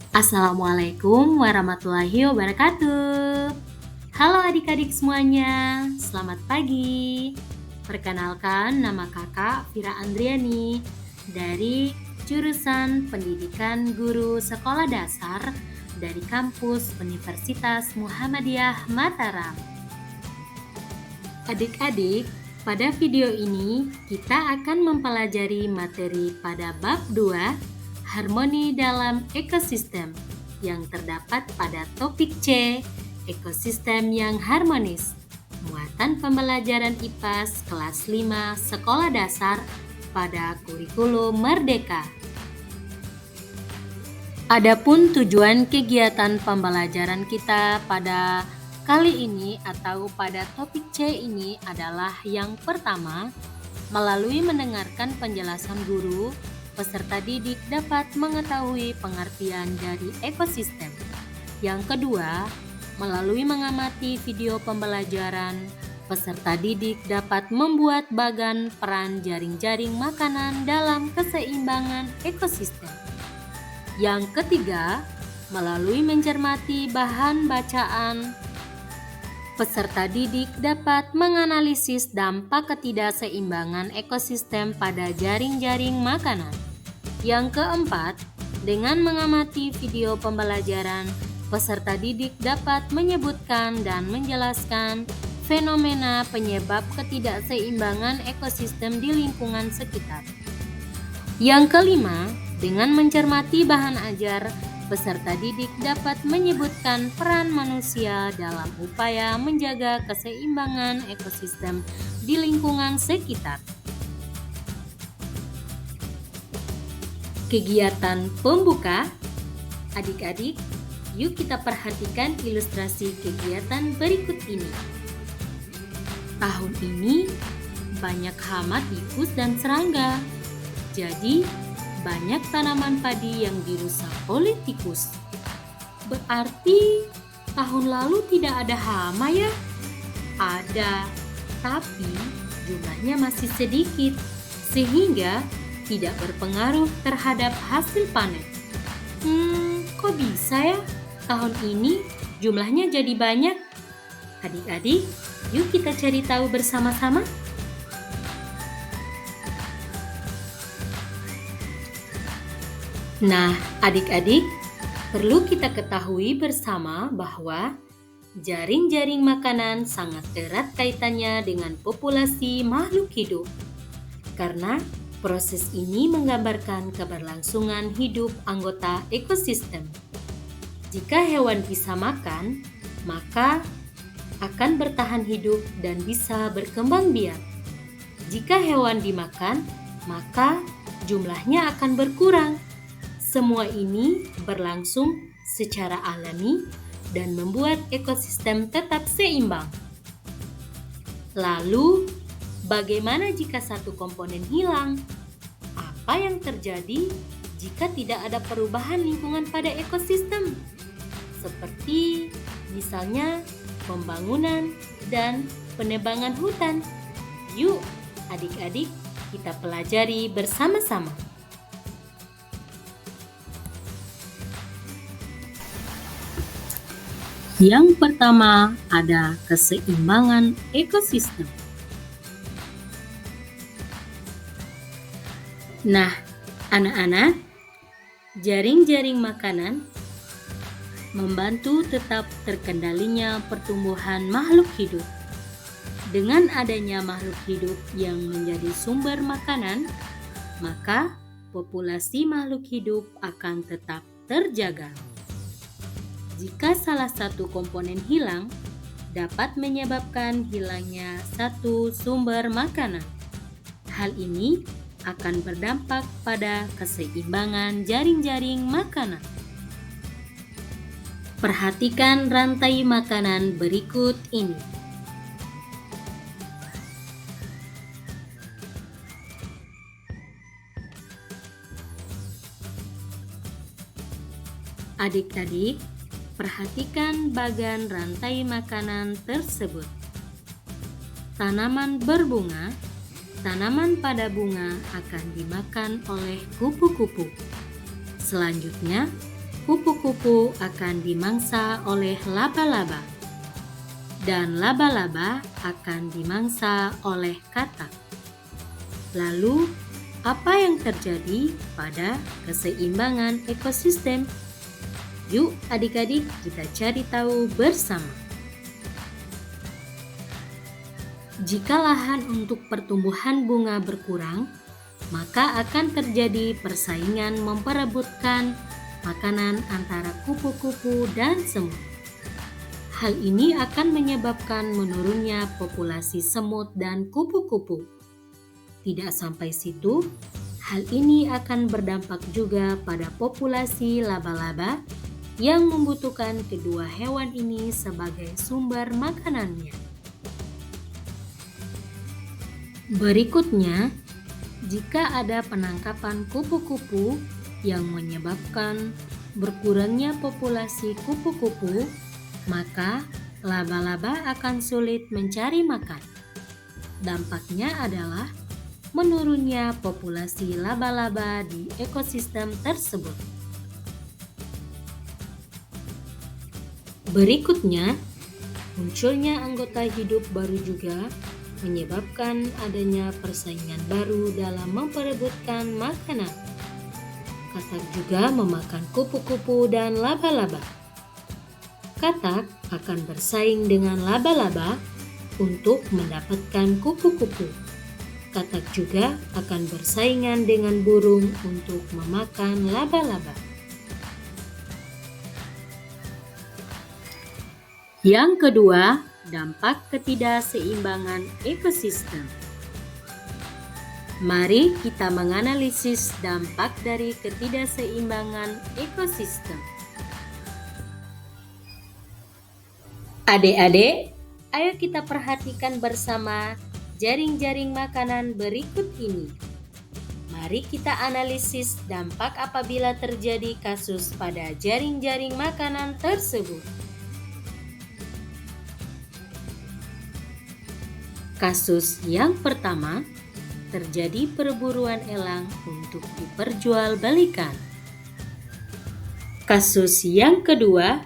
Assalamualaikum warahmatullahi wabarakatuh. Halo adik-adik semuanya, selamat pagi. Perkenalkan, nama kakak Vira Andriani dari jurusan Pendidikan Guru Sekolah Dasar dari kampus Universitas Muhammadiyah Mataram. Adik-adik, pada video ini kita akan mempelajari materi pada bab 2 Harmoni dalam ekosistem yang terdapat pada topik C, ekosistem yang harmonis. Muatan pembelajaran IPAS kelas 5 Sekolah Dasar pada kurikulum Merdeka. Adapun tujuan kegiatan pembelajaran kita pada kali ini atau pada topik C ini adalah yang pertama, melalui mendengarkan penjelasan guru, peserta didik dapat mengetahui pengertian dari ekosistem. Yang kedua, melalui mengamati video pembelajaran, peserta didik dapat membuat bagan peran jaring-jaring makanan dalam keseimbangan ekosistem. Yang ketiga, melalui mencermati bahan bacaan, peserta didik dapat menganalisis dampak ketidakseimbangan ekosistem pada jaring-jaring makanan. Yang keempat, dengan mengamati video pembelajaran, peserta didik dapat menyebutkan dan menjelaskan fenomena penyebab ketidakseimbangan ekosistem di lingkungan sekitar. Yang kelima, dengan mencermati bahan ajar, peserta didik dapat menyebutkan peran manusia dalam upaya menjaga keseimbangan ekosistem di lingkungan sekitar. Kegiatan pembuka, adik-adik, yuk kita perhatikan ilustrasi kegiatan berikut ini. Tahun ini banyak hama tikus dan serangga, jadi banyak tanaman padi yang dirusak oleh tikus. Berarti tahun lalu tidak ada hama ya? Ada, tapi jumlahnya masih sedikit, sehingga tidak berpengaruh terhadap hasil panen. Kok bisa ya? Tahun ini jumlahnya jadi banyak. Adik-adik, yuk kita cari tahu bersama-sama. Nah, adik-adik, perlu kita ketahui bersama bahwa jaring-jaring makanan sangat erat kaitannya dengan populasi makhluk hidup. Karena proses ini menggambarkan keberlangsungan hidup anggota ekosistem. Jika hewan bisa makan, maka akan bertahan hidup dan bisa berkembang biak. Jika hewan dimakan, maka jumlahnya akan berkurang. Semua ini berlangsung secara alami dan membuat ekosistem tetap seimbang. Lalu, bagaimana jika satu komponen hilang? Apa yang terjadi jika tidak ada perubahan lingkungan pada ekosistem? Seperti misalnya pembangunan dan penebangan hutan. Yuk, adik-adik, kita pelajari bersama-sama. Yang pertama ada keseimbangan ekosistem. Nah, anak-anak, jaring-jaring makanan membantu tetap terkendalinya pertumbuhan makhluk hidup. Dengan adanya makhluk hidup yang menjadi sumber makanan, maka populasi makhluk hidup akan tetap terjaga. Jika salah satu komponen hilang, dapat menyebabkan hilangnya satu sumber makanan. Hal ini akan berdampak pada keseimbangan jaring-jaring makanan. Perhatikan rantai makanan berikut ini. Adik-adik, perhatikan bagan rantai makanan tersebut. Tanaman berbunga, tanaman pada bunga akan dimakan oleh kupu-kupu. Selanjutnya, kupu-kupu akan dimangsa oleh laba-laba, dan laba-laba akan dimangsa oleh katak. Lalu, apa yang terjadi pada keseimbangan ekosistem? Yuk adik-adik, kita cari tahu bersama. Jika lahan untuk pertumbuhan bunga berkurang, maka akan terjadi persaingan memperebutkan makanan antara kupu-kupu dan semut. Hal ini akan menyebabkan menurunnya populasi semut dan kupu-kupu. Tidak sampai situ, hal ini akan berdampak juga pada populasi laba-laba yang membutuhkan kedua hewan ini sebagai sumber makanannya. Berikutnya, jika ada penangkapan kupu-kupu yang menyebabkan berkurangnya populasi kupu-kupu, maka laba-laba akan sulit mencari makan. Dampaknya adalah menurunnya populasi laba-laba di ekosistem tersebut. Berikutnya, munculnya anggota hidup baru juga menyebabkan adanya persaingan baru dalam memperebutkan makanan. Katak juga memakan kupu-kupu dan laba-laba. Katak akan bersaing dengan laba-laba untuk mendapatkan kupu-kupu. Katak juga akan bersaingan dengan burung untuk memakan laba-laba. Yang kedua, dampak ketidakseimbangan ekosistem. Mari kita menganalisis dampak dari ketidakseimbangan ekosistem. Adik-adik, ayo kita perhatikan bersama jaring-jaring makanan berikut ini. Mari kita analisis dampak apabila terjadi kasus pada jaring-jaring makanan tersebut. Kasus yang pertama, terjadi perburuan elang untuk diperjualbelikan. Kasus yang kedua,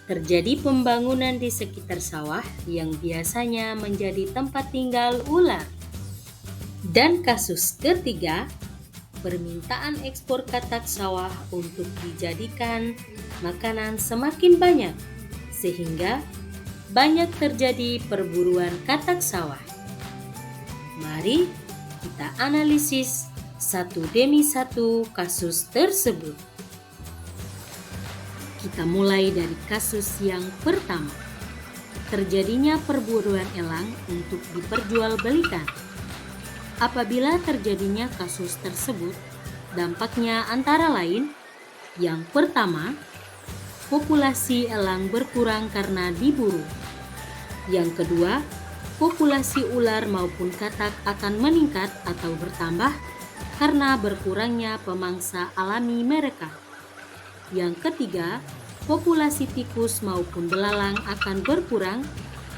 terjadi pembangunan di sekitar sawah yang biasanya menjadi tempat tinggal ular. Dan kasus ketiga, permintaan ekspor katak sawah untuk dijadikan makanan semakin banyak, sehingga banyak terjadi perburuan katak sawah. Mari kita analisis satu demi satu kasus tersebut. Kita mulai dari kasus yang pertama, terjadinya perburuan elang untuk diperjualbelikan. Apabila terjadinya kasus tersebut, dampaknya antara lain, yang pertama, populasi elang berkurang karena diburu. Yang kedua, populasi ular maupun katak akan meningkat atau bertambah karena berkurangnya pemangsa alami mereka. Yang ketiga, populasi tikus maupun belalang akan berkurang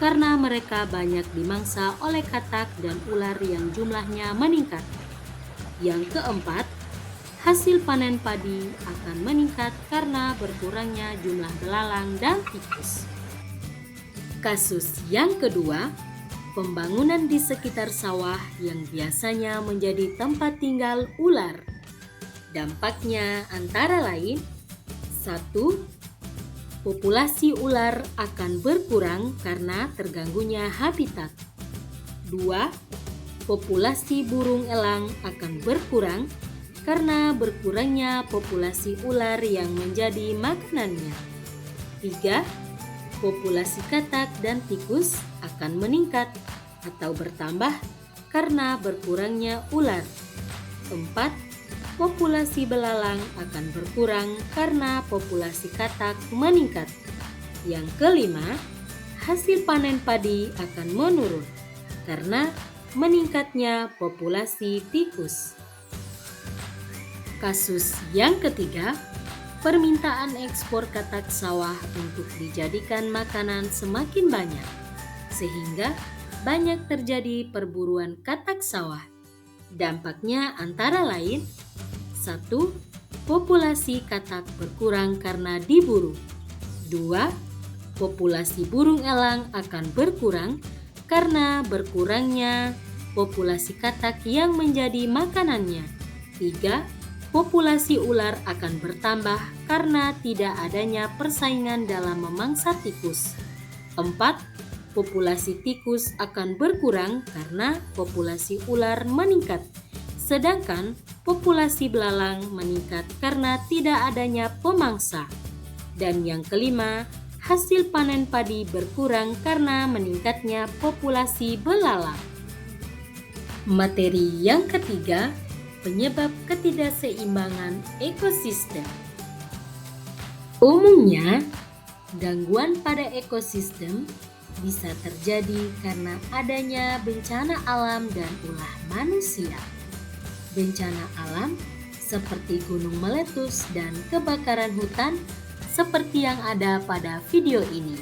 karena mereka banyak dimangsa oleh katak dan ular yang jumlahnya meningkat. Yang keempat, hasil panen padi akan meningkat karena berkurangnya jumlah belalang dan tikus. Kasus yang kedua, pembangunan di sekitar sawah yang biasanya menjadi tempat tinggal ular. Dampaknya antara lain, 1. Populasi ular akan berkurang karena terganggunya habitat. 2. Populasi burung elang akan berkurang karena berkurangnya populasi ular yang menjadi makanannya. 3. Populasi katak dan tikus akan meningkat atau bertambah karena berkurangnya ular. 4. Populasi belalang akan berkurang karena populasi katak meningkat. Yang kelima, hasil panen padi akan menurun karena meningkatnya populasi tikus. Kasus yang ketiga, permintaan ekspor katak sawah untuk dijadikan makanan semakin banyak, sehingga banyak terjadi perburuan katak sawah. Dampaknya antara lain, 1. populasi katak berkurang karena diburu. 2. Populasi burung elang akan berkurang karena berkurangnya populasi katak yang menjadi makanannya. 3. Populasi ular akan bertambah karena tidak adanya persaingan dalam memangsa tikus. 4. Populasi tikus akan berkurang karena populasi ular meningkat. Sedangkan populasi belalang meningkat karena tidak adanya pemangsa. Dan yang kelima, hasil panen padi berkurang karena meningkatnya populasi belalang. Materi yang ketiga, penyebab ketidakseimbangan ekosistem. Umumnya, gangguan pada ekosistem bisa terjadi karena adanya bencana alam dan ulah manusia. Bencana alam seperti gunung meletus dan kebakaran hutan seperti yang ada pada video ini.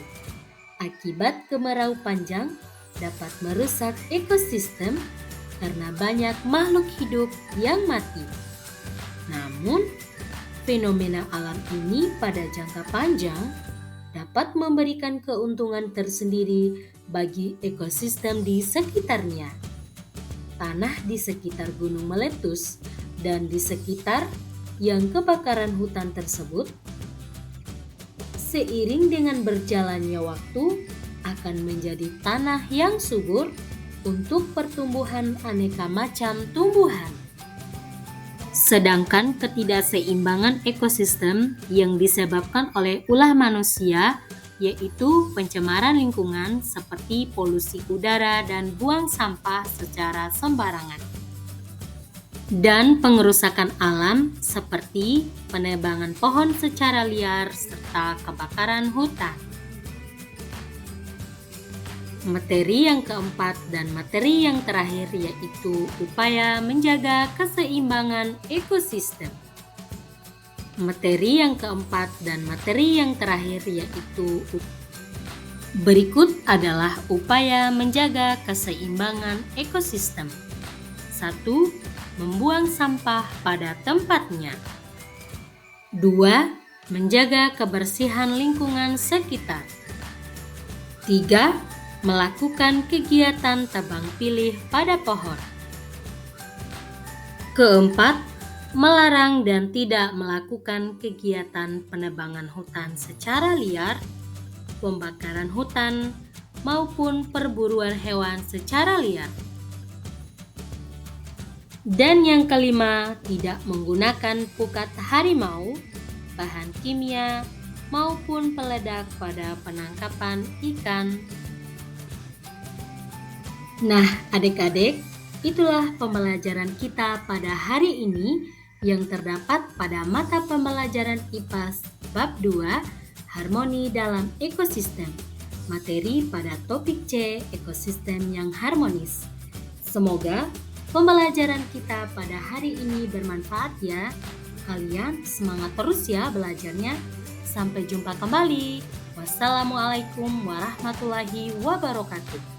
Akibat kemarau panjang dapat merusak ekosistem karena banyak makhluk hidup yang mati. Namun, fenomena alam ini pada jangka panjang dapat memberikan keuntungan tersendiri bagi ekosistem di sekitarnya. Tanah di sekitar gunung meletus dan di sekitar yang kebakaran hutan tersebut, seiring dengan berjalannya waktu, akan menjadi tanah yang subur untuk pertumbuhan aneka macam tumbuhan. Sedangkan ketidakseimbangan ekosistem yang disebabkan oleh ulah manusia, yaitu pencemaran lingkungan seperti polusi udara dan buang sampah secara sembarangan. Dan pengerusakan alam seperti penebangan pohon secara liar serta kebakaran hutan. Materi yang keempat dan materi yang terakhir yaitu upaya menjaga keseimbangan ekosistem. Materi yang keempat dan materi yang terakhir yaitu berikut adalah upaya menjaga keseimbangan ekosistem. 1. Membuang sampah pada tempatnya. 2. Menjaga kebersihan lingkungan sekitar. 3. Melakukan kegiatan tebang pilih pada pohon. Keempat, melarang dan tidak melakukan kegiatan penebangan hutan secara liar, pembakaran hutan, maupun perburuan hewan secara liar. Dan yang kelima, tidak menggunakan pukat harimau, bahan kimia, maupun peledak pada penangkapan ikan. Nah, adik-adik, itulah pembelajaran kita pada hari ini yang terdapat pada mata pembelajaran IPA Bab 2, Harmoni dalam Ekosistem. Materi pada topik C, ekosistem yang harmonis. Semoga pembelajaran kita pada hari ini bermanfaat ya. Kalian semangat terus ya belajarnya. Sampai jumpa kembali. Wassalamualaikum warahmatullahi wabarakatuh.